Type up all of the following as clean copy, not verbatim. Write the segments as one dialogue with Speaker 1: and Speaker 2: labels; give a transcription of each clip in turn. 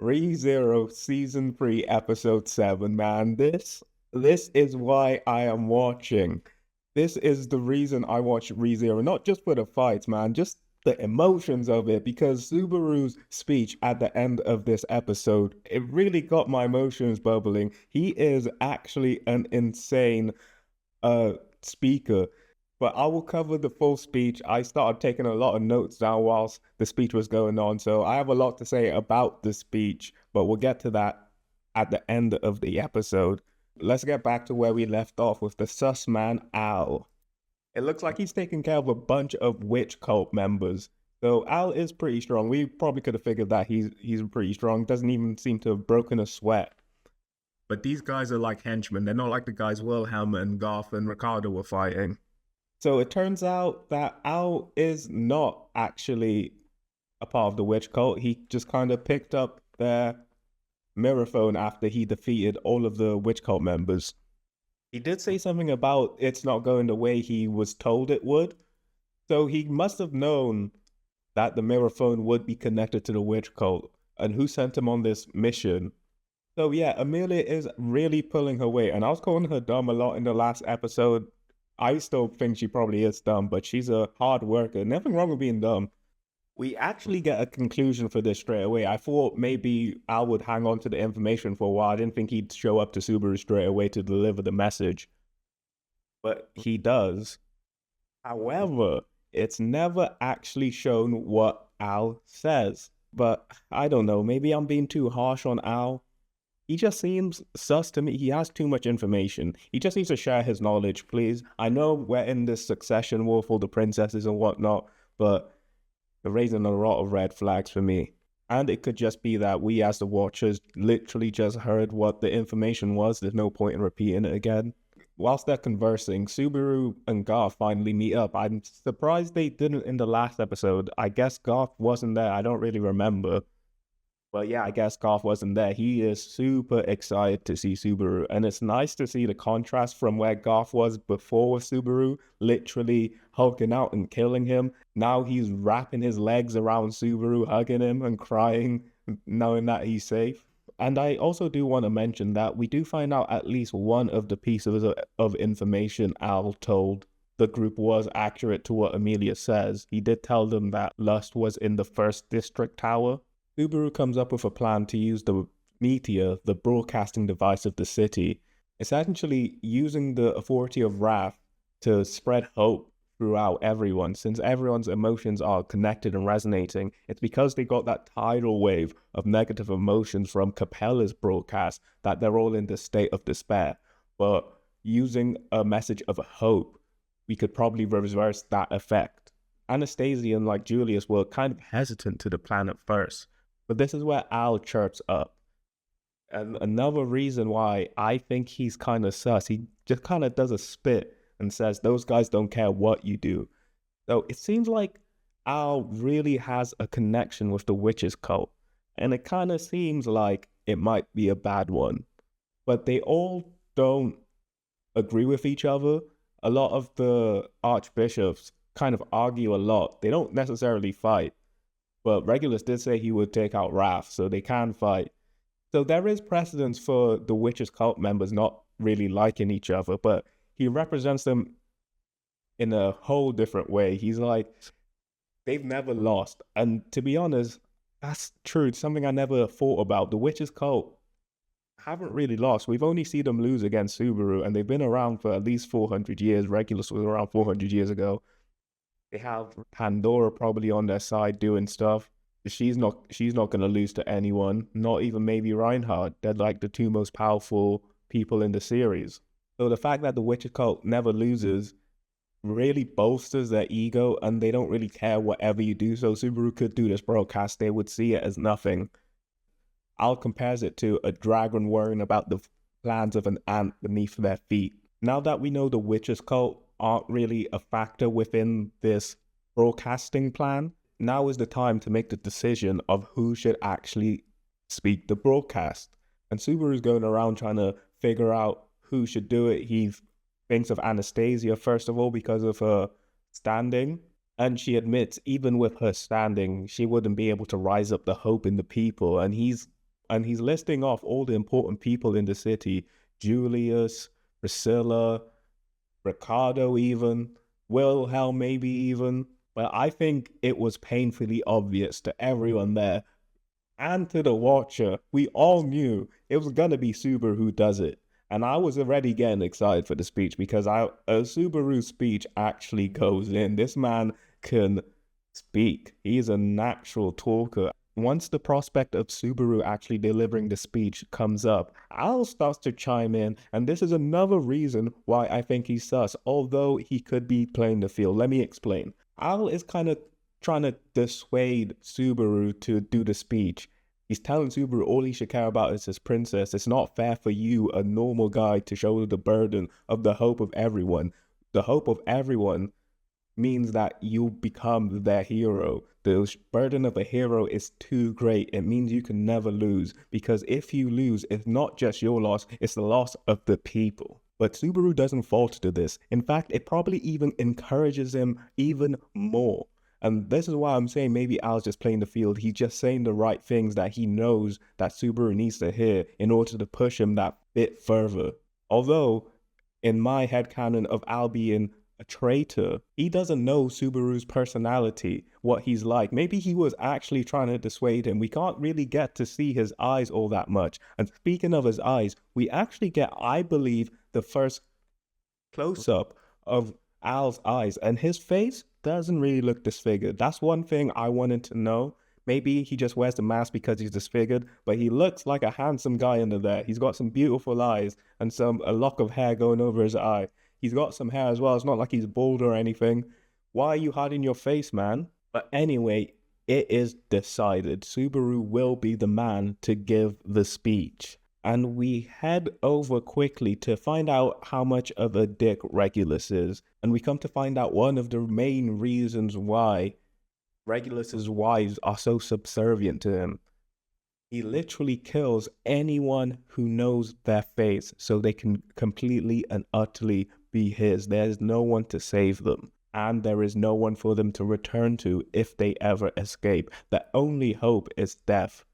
Speaker 1: ReZero Season 3 Episode 7, man. This is why I am watching. This is the reason I watch ReZero, not just for the fights, man, just the emotions of it, because Subaru's speech at the end of this episode, it really got my emotions bubbling. He is actually an insane speaker. But I will cover the full speech. I started taking a lot of notes down whilst the speech was going on, so I have a lot to say about the speech, but we'll get to that at the end of the episode. Let's get back to where we left off with the sus man, Al. It looks like he's taking care of a bunch of witch cult members. So Al is pretty strong. We probably could have figured that he's pretty strong. Doesn't even seem to have broken a sweat. But these guys are like henchmen. They're not like the guys Wilhelm and Garth and Ricardo were fighting. So it turns out that Al is not actually a part of the witch cult. He just kind of picked up their mirror phone after he defeated all of the witch cult members. He did say something about it's not going the way he was told it would. So he must have known that the mirror phone would be connected to the witch cult and who sent him on this mission. So yeah, Emilia is really pulling her weight, and I was calling her dumb a lot in the last episode. I still think she probably is dumb, but she's a hard worker. Nothing wrong with being dumb. We actually get a conclusion for this straight away. I thought maybe Al would hang on to the information for a while. I didn't think he'd show up to Subaru straight away to deliver the message. But he does. However, it's never actually shown what Al says. But I don't know, maybe I'm being too harsh on Al. He just seems sus to me. He has too much information. He just needs to share his knowledge, please. I know we're in this succession war for the princesses and whatnot, but they're raising a lot of red flags for me. And it could just be that we as the watchers literally just heard what the information was. There's no point in repeating it again. Whilst they're conversing, Subaru and Garth finally meet up. I'm surprised they didn't in the last episode. I guess Garth wasn't there. I don't really remember. Well, yeah, I guess Garth wasn't there. He is super excited to see Subaru, and it's nice to see the contrast from where Garth was before with Subaru, literally hulking out and killing him. Now he's wrapping his legs around Subaru, hugging him and crying, knowing that he's safe. And I also do want to mention that we do find out at least one of the pieces of information Al told the group was accurate to what Emilia says. He did tell them that Lust was in the first district tower. Subaru comes up with a plan to use the meteor, the broadcasting device of the city, essentially using the authority of wrath to spread hope throughout everyone. Since everyone's emotions are connected and resonating, it's because they got that tidal wave of negative emotions from Capella's broadcast that they're all in this state of despair. But using a message of hope, we could probably reverse that effect. Anastasia and like Julius were kind of hesitant to the plan at first. But this is where Al chirps up. And another reason why I think he's kind of sus, he just kind of does a spit and says, those guys don't care what you do. So it seems like Al really has a connection with the witches cult. And it kind of seems like it might be a bad one. But they all don't agree with each other. A lot of the archbishops kind of argue a lot. They don't necessarily fight. But Regulus did say he would take out Wrath, so they can fight. So there is precedence for the witches cult members not really liking each other, but he represents them in a whole different way. He's like, they've never lost. And to be honest, that's true. It's something I never thought about. The witches cult haven't really lost. We've only seen them lose against Subaru, and they've been around for at least 400 years. Regulus was around 400 years ago. They have Pandora probably on their side doing stuff. She's not going to lose to anyone, not even maybe Reinhardt. They're like the two most powerful people in the series. So the fact that the witches cult never loses really bolsters their ego, and they don't really care whatever you do. So Subaru could do this broadcast, they would see it as nothing. Al compares it to a dragon worrying about the plans of an ant beneath their feet. Now that we know the witches cult aren't really a factor within this broadcasting plan, now is the time to make the decision of who should actually speak the broadcast. And Subaru's going around trying to figure out who should do it. He thinks of Anastasia first of all because of her standing, and she admits even with her standing she wouldn't be able to rise up the hope in the people, and he's And he's listing off all the important people in the city: Julius, Priscilla, Ricardo even, Wilhelm maybe even. But I think it was painfully obvious to everyone there and to the watcher. We all knew it was gonna be Subaru who does it. And I was already getting excited for the speech because a Subaru speech actually goes in. This man can speak. He's a natural talker. Once the prospect of Subaru actually delivering the speech comes up, Al starts to chime in, and this is another reason why I think he's sus, although he could be playing the field. Let me explain. Al is kind of trying to dissuade Subaru to do the speech. He's telling Subaru all he should care about is his princess. It's not fair for you, a normal guy, to shoulder the burden of the hope of everyone. The hope of everyone means that you become their hero. The burden of a hero is too great. It means you can never lose, because if you lose, it's not just your loss, it's the loss of the people. But Subaru doesn't falter to this. In fact, it probably even encourages him even more. And this is why I'm saying maybe Al's just playing the field. He's just saying the right things that he knows that Subaru needs to hear in order to push him that bit further. Although, in my headcanon of Al being a traitor, he doesn't know Subaru's personality, what he's like. Maybe he was actually trying to dissuade him. We can't really get to see his eyes all that much. And speaking of his eyes, we actually get, I believe, the first close-up of Al's eyes, and his face doesn't really look disfigured. That's one thing I wanted to know. Maybe he just wears the mask because he's disfigured, but he looks like a handsome guy under there. He's got some beautiful eyes and a lock of hair going over his eye. He's got some hair as well. It's not like he's bald or anything. Why are you hiding your face, man? But anyway, it is decided. Subaru will be the man to give the speech. And we head over quickly to find out how much of a dick Regulus is. And we come to find out one of the main reasons why Regulus's wives are so subservient to him. He literally kills anyone who knows their face so they can completely and utterly be his. There's no one to save them. And there is no one for them to return to if they ever escape. The only hope is death.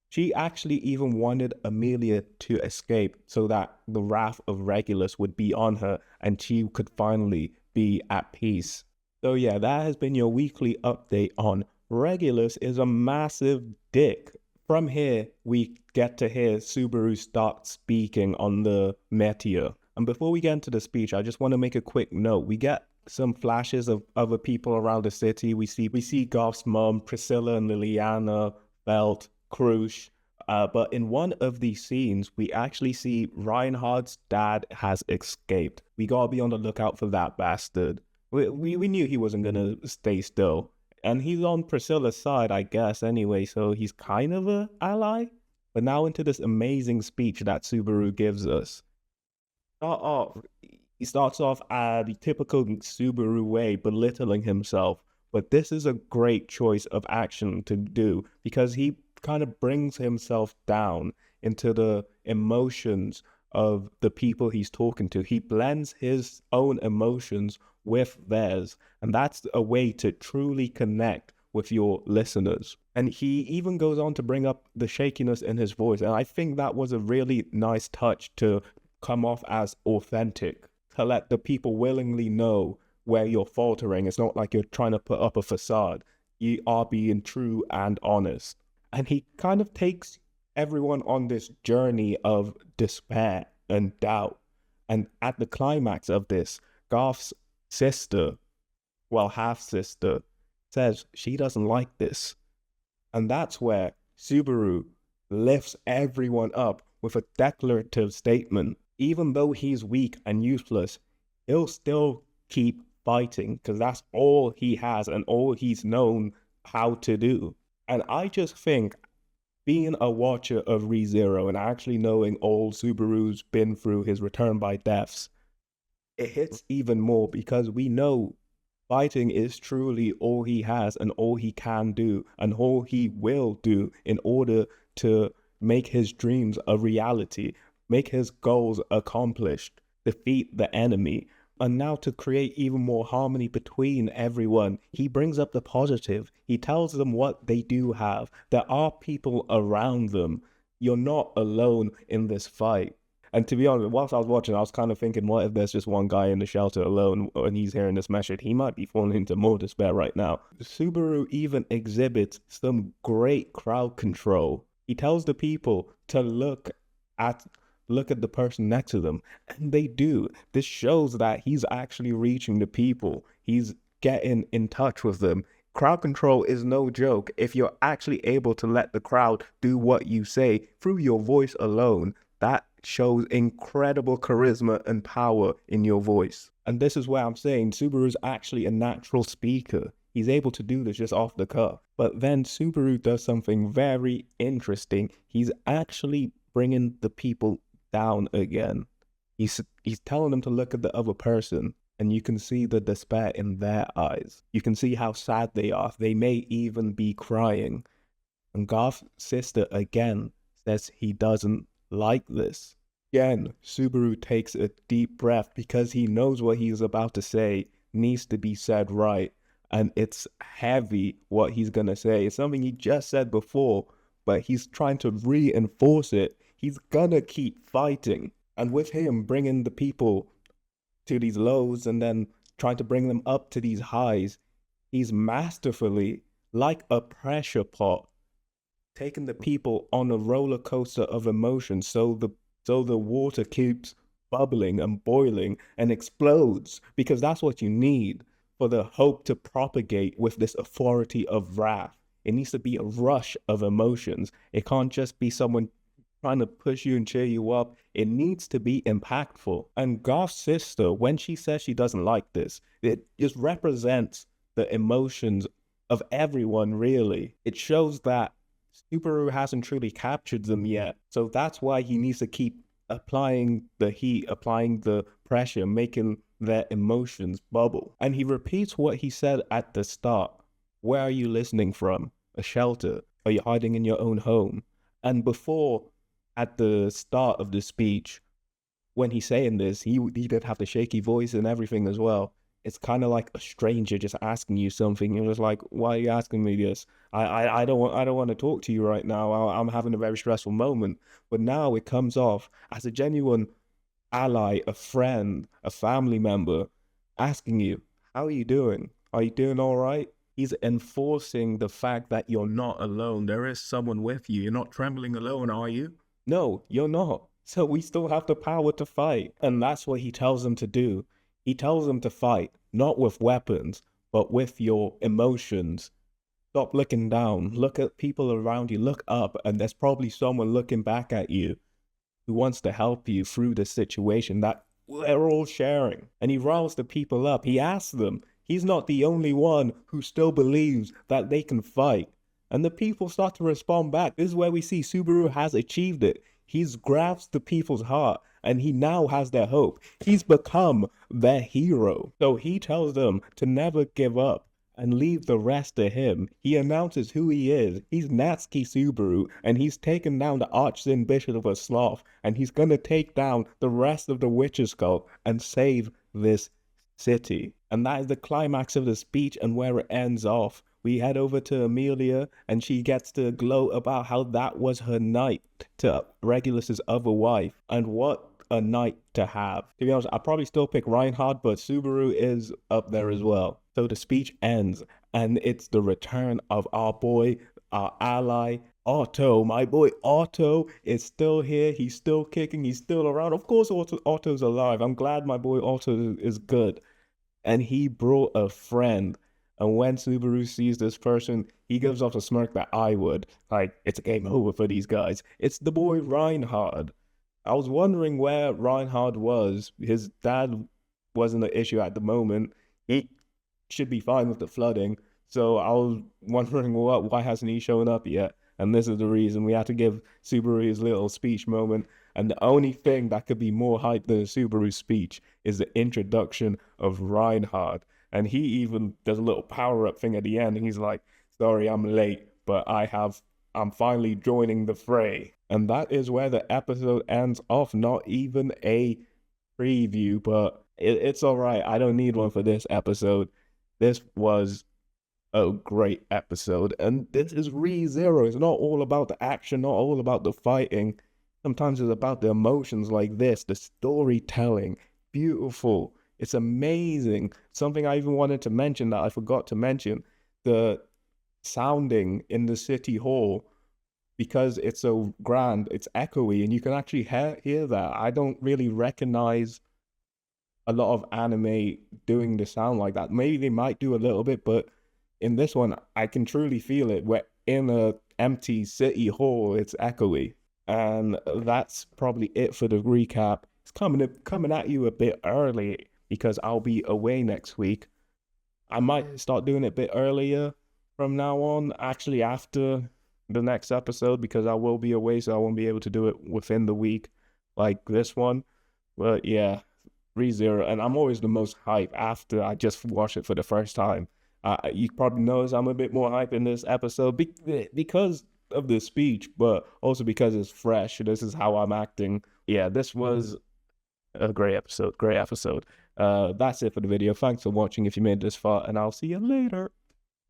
Speaker 1: She actually even wanted Emilia to escape so that the wrath of Regulus would be on her and she could finally be at peace. So yeah, that has been your weekly update on Regulus is a massive dick. From here, we get to hear Subaru start speaking on the Meteor. And before we get into the speech, I just want to make a quick note. We get some flashes of other people around the city. We see Goff's mom, Priscilla and Liliana, Belt, Krush. But in one of these scenes, we actually see Reinhardt's dad has escaped. We gotta be on the lookout for that bastard. We knew he wasn't gonna stay still. And he's on Priscilla's side, I guess, anyway, so he's kind of an ally. But now into this amazing speech that Subaru gives us. He starts off the typical Subaru way, belittling himself. But this is a great choice of action to do because he kind of brings himself down into the emotions of the people he's talking to. He blends his own emotions with theirs, and that's a way to truly connect with your listeners. And he even goes on to bring up the shakiness in his voice, and I think that was a really nice touch to come off as authentic, to let the people willingly know where you're faltering. It's not like you're trying to put up a facade. You are being true and honest. And he kind of takes everyone on this journey of despair and doubt. And at the climax of this, Garth's sister, well, half-sister, says she doesn't like this. And that's where Subaru lifts everyone up with a declarative statement. Even though he's weak and useless, he'll still keep fighting because that's all he has and all he's known how to do. And I just think, being a watcher of ReZero and actually knowing all Subaru's been through his return by deaths, it hits even more because we know fighting is truly all he has and all he can do and all he will do in order to make his dreams a reality, make his goals accomplished, defeat the enemy. And now to create even more harmony between everyone, he brings up the positive. He tells them what they do have. There are people around them You're not alone in this fight. And to be honest, whilst I was watching, I was kind of thinking, what if there's just one guy in the shelter alone and he's hearing this message? He might be falling into more despair right now. Subaru even exhibits some great crowd control. He tells the people to at look at the person next to them, and they do. This shows that he's actually reaching the people. He's getting in touch with them. Crowd control is no joke. If you're actually able to let the crowd do what you say through your voice alone, that shows incredible charisma and power in your voice. And this is where I'm saying Subaru's actually a natural speaker. He's able to do this just off the cuff. But then Subaru does something very interesting. He's actually bringing the people down again. He's telling them to look at the other person, and you can see the despair in their eyes. You can see how sad they are. They may even be crying. And Garth's sister again says he doesn't like this. Again, Subaru takes a deep breath because he knows what he's about to say needs to be said right. And it's heavy what he's going to say. It's something he just said before, but he's trying to reinforce it. He's gonna keep fighting. And with him bringing the people to these lows and then trying to bring them up to these highs, he's masterfully, like a pressure pot, taking the people on a roller coaster of emotions so the water keeps bubbling and boiling and explodes, because that's what you need for the hope to propagate with this authority of wrath. It needs to be a rush of emotions. It can't just be someone trying to push you and cheer you up. It needs to be impactful. And Garth's sister, when she says she doesn't like this, it just represents the emotions of everyone, really. It shows that Subaru hasn't truly captured them yet. So that's why he needs to keep applying the heat, applying the pressure, making their emotions bubble. And he repeats what he said at the start. Where are you listening from? A shelter? Are you hiding in your own home? And before, at the start of the speech, when he's saying this, he did have the shaky voice and everything as well. It's kind of like a stranger just asking you something. You're just like, why are you asking me this? I don't want to talk to you right now. I'm having a very stressful moment. But now it comes off as a genuine ally, a friend, a family member asking you, how are you doing? Are you doing all right? He's enforcing the fact that you're not alone. There is someone with you. You're not trembling alone, are you? No, you're not. So we still have the power to fight. And that's what he tells them to do. He tells them to fight, not with weapons, but with your emotions. Stop looking down. Look at people around you. Look up, and there's probably someone looking back at you who wants to help you through this situation that we're all sharing. And he riles the people up. He asks them. He's not the only one who still believes that they can fight. And the people start to respond back. This is where we see Subaru has achieved it. He's grasped the people's heart, and he now has their hope. He's become their hero. So he tells them to never give up and leave the rest to him. He announces who he is. He's Natsuki Subaru, and he's taken down the Archsin Bishop of a Sloth, and he's gonna take down the rest of the Witch's Cult and save this city. And that is the climax of the speech and where it ends off. We head over to Emilia, and she gets to gloat about how that was her night to Regulus's other wife. And what a night to have. To be honest, I'd probably still pick Reinhard, but Subaru is up there as well. So the speech ends, and it's the return of our boy, our ally, Otto. My boy Otto is still here. He's still kicking. He's still around. Of course, Otto's alive. I'm glad my boy Otto is good. And he brought a friend. And when Subaru sees this person, he gives off a smirk that I would. Like, it's a game over for these guys. It's the boy Reinhard. I was wondering where Reinhard was. His dad wasn't an issue at the moment. He should be fine with the flooding. So I was wondering why hasn't he shown up yet? And this is the reason. We had to give Subaru his little speech moment. And the only thing that could be more hype than Subaru's speech is the introduction of Reinhard. And he even does a little power-up thing at the end. And he's like, sorry, I'm late, but I'm finally joining the fray. And that is where the episode ends off. Not even a preview, but it's all right. I don't need one for this episode. This was a great episode. And this is ReZero. It's not all about the action, not all about the fighting. Sometimes it's about the emotions like this, the storytelling. Beautiful. It's amazing. Something I even wanted to mention that I forgot to mention, the sounding in the city hall, because it's so grand, it's echoey, and you can actually hear that. I don't really recognize a lot of anime doing the sound like that. Maybe they might do a little bit, but in this one, I can truly feel it. We're in a empty city hall, it's echoey. And that's probably it for the recap. It's coming at you a bit early because I'll be away next week. I might start doing it a bit earlier from now on, actually after the next episode, because I will be away, so I won't be able to do it within the week like this one. But yeah, ReZero, and I'm always the most hype after I just watch it for the first time. You probably notice I'm a bit more hype in this episode because of the speech, but also because it's fresh. This is how I'm acting. Yeah, this was a great episode. Great episode. That's it for the video. Thanks for watching if you made it this far, and I'll see you later.